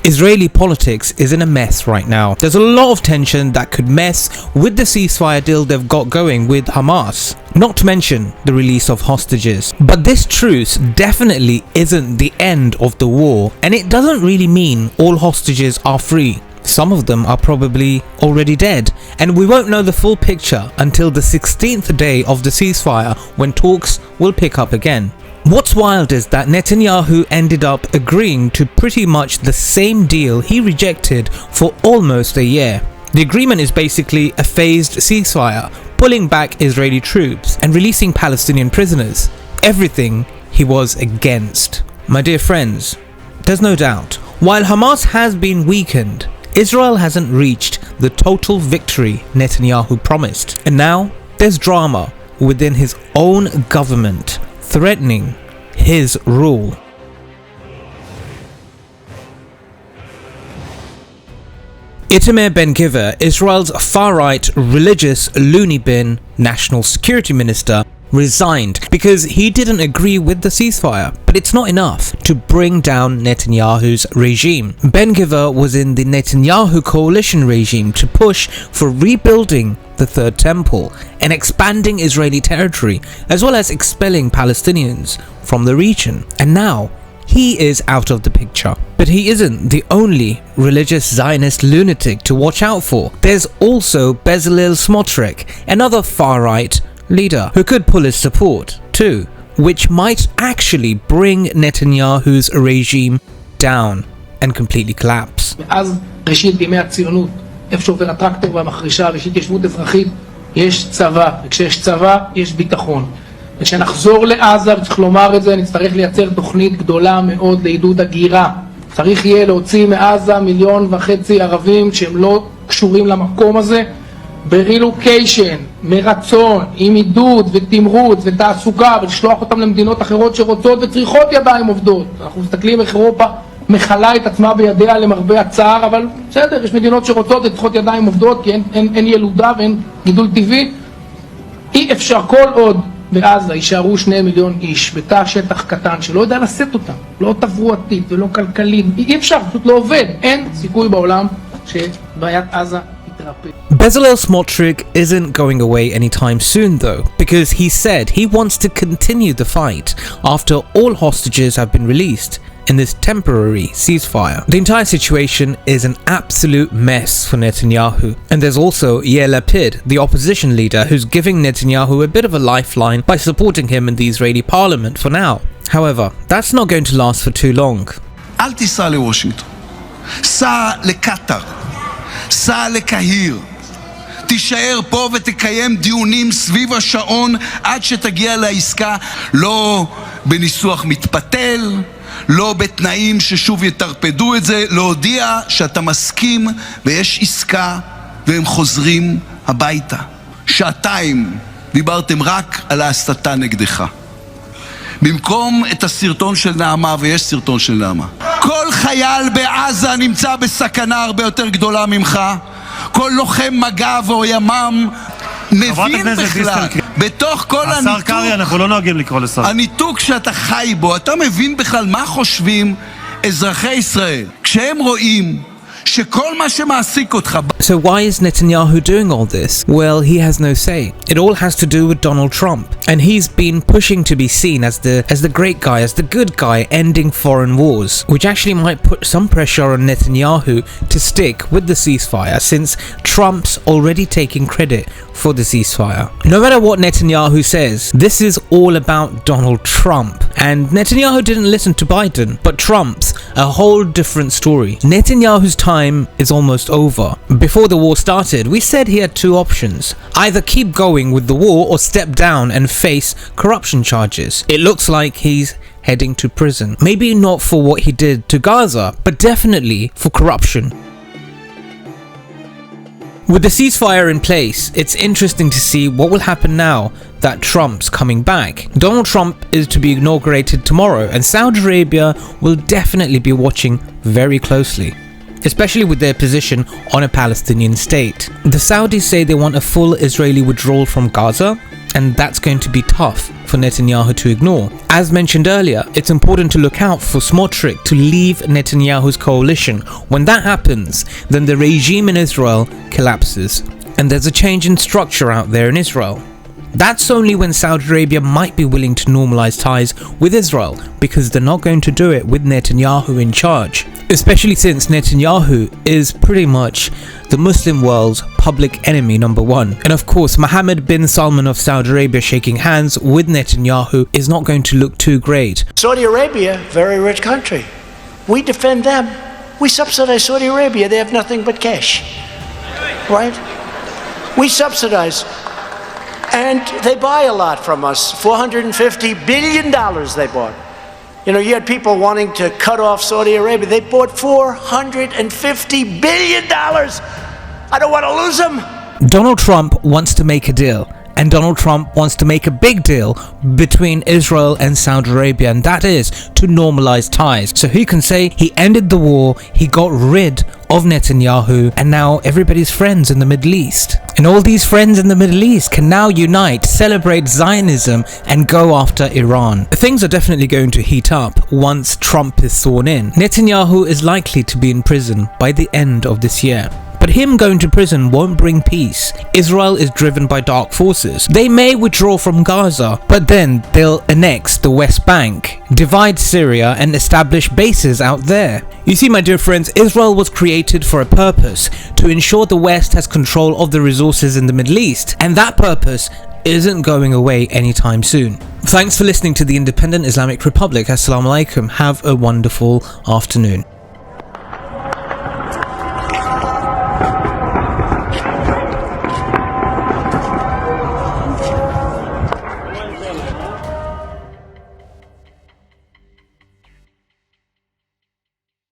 Israeli politics is in a mess right now. There's a lot of tension that could mess with the ceasefire deal they've got going with Hamas, not to mention the release of hostages. But this truce definitely isn't the end of the war, and it doesn't really mean all hostages are free. Some of them are probably already dead, and we won't know the full picture until the 16th day of the ceasefire, when talks will pick up again. What's wild is that Netanyahu ended up agreeing to pretty much the same deal he rejected for almost a year. The agreement is basically a phased ceasefire, pulling back Israeli troops and releasing Palestinian prisoners. Everything he was against. My dear friends, there's no doubt, while Hamas has been weakened, Israel hasn't reached the total victory Netanyahu promised. And now there's drama within his own government, threatening his rule. Itamar Ben-Gvir, Israel's far-right religious loony bin national security minister, resigned because he didn't agree with the ceasefire. But it's not enough to bring down Netanyahu's regime. Ben-Gvir was in the Netanyahu coalition regime to push for rebuilding the Third Temple and expanding Israeli territory, as well as expelling Palestinians from the region. And now he is out of the picture. But he isn't the only religious Zionist lunatic to watch out for. There's also Bezalel Smotrich, another far-right leader who could pull his support too, which might actually bring Netanyahu's regime down and completely collapse. מאז ראשית בימי הציונות, איפה שעובר הטרקטור והמחרישה, ראשית התיישבות אזרחית, יש צבא, וכשיש צבא יש ביטחון. וכשנחזור לעזה, וצריך לומר את זה, נצטרך לייצר תוכנית גדולה מאוד לעידוד הגירה. צריך יהיה להוציא מעזה 1.5 מיליון ערבים שהם לא קשורים למקום הזה, ברילוקיישן, מרצון, עם עידוד ותמרוץ ותעסוקה, ולשלוח אותם למדינות אחרות שרוצות וצריכות ידיים עובדות. אנחנו מסתכלים איך אירופה מחלה את עצמה בידיה למרבה הצער, אבל בסדר, יש מדינות שרוצות וצריכות ידיים עובדות כי אין ילודה ואין גידול טבעי. אי אפשר כל עוד בעזה יישארו 2 מיליון איש בתא שטח קטן שלא יודע לשאת אותם, לא תברואתית ולא כלכלית, אי אפשר, פשוט לא עובד. אין סיכוי בעולם שבעיית עזה תתרפא. Bezalel Smotrich isn't going away anytime soon though, because he said he wants to continue the fight after all hostages have been released in this temporary ceasefire. The entire situation is an absolute mess for Netanyahu, and there's also Yair Lapid, the opposition leader, who's giving Netanyahu a bit of a lifeline by supporting him in the Israeli parliament for now. However, that's not going to last for too long. אל תיסע לוושינגטון, סע לקטר, סע לקהיר, תישאר פה ותקיים דיונים סביב השעון עד שתגיע לעסקה, לא בניסוח מתפתל, לא בתנאים ששוב יתרפדו את זה, להודיע שאתה מסכים ויש עסקה והם חוזרים הביתה. 2 שעות דיברתם רק על ההסתה נגדך. במקום את הסרטון של נעמה, ויש סרטון של נעמה. כל חייל בעזה נמצא בסכנה הרבה יותר גדולה ממך. כל לוחם מג"ב או ימ"מ מבין בכלל, בתוך כל השר קרעי, אנחנו לא נוהגים לקרוא לשר. הניתוק שאתה חי בו, אתה מבין בכלל מה חושבים אזרחי ישראל כשהם רואים שכל מה שמעסיק אותך. So why is Netanyahu doing all this? Well, he has no say. It all has to do with Donald Trump, and he's been pushing to be seen as the great guy, as the good guy ending foreign wars, which actually might put some pressure on Netanyahu to stick with the ceasefire, since Trump's already taking credit for the ceasefire. No matter what Netanyahu says, this is all about Donald Trump, and Netanyahu didn't listen to Biden, but Trump's a whole different story. Netanyahu's time is almost over. Before the war started, we said he had 2 options: either keep going with the war or step down and face corruption charges. It looks like he's heading to prison. Maybe not for what he did to Gaza, but definitely for corruption. With the ceasefire in place, it's interesting to see what will happen now that Trump's coming back. Donald Trump is to be inaugurated tomorrow, and Saudi Arabia will definitely be watching very closely, especially with their position on a Palestinian state. The Saudis say they want a full Israeli withdrawal from Gaza, and that's going to be tough for Netanyahu to ignore. As mentioned earlier, it's important to look out for Smotrich to leave Netanyahu's coalition. When that happens, then the regime in Israel collapses, and there's a change in structure out there in Israel. That's only when Saudi Arabia might be willing to normalize ties with Israel, because they're not going to do it with Netanyahu in charge. Especially since Netanyahu is pretty much the Muslim world's public enemy number one. And of course, Mohammed bin Salman of Saudi Arabia shaking hands with Netanyahu is not going to look too great. Saudi Arabia, very rich country. We defend them. We subsidize Saudi Arabia. They have nothing but cash. Right? We subsidize. And they buy a lot from us. $450 billion they bought. You know, you had people wanting to cut off Saudi Arabia. They bought $450 billion. I don't want to lose them. Donald Trump wants to make a deal. And Donald Trump wants to make a big deal between Israel and Saudi Arabia, and that is to normalize ties. So he can say he ended the war, he got rid of Netanyahu, and now everybody's friends in the Middle East. And all these friends in the Middle East can now unite, celebrate Zionism, and go after Iran. Things are definitely going to heat up once Trump is sworn in. Netanyahu is likely to be in prison by the end of this year. But him going to prison won't bring peace. Israel is driven by dark forces. They may withdraw from Gaza, but then they'll annex the West Bank, divide Syria, and establish bases out there. You see, my dear friends, Israel was created for a purpose, to ensure the West has control of the resources in the Middle East, and that purpose isn't going away anytime soon. Thanks for listening to the Independent Islamic Republic. Assalamu alaikum. Have a wonderful afternoon.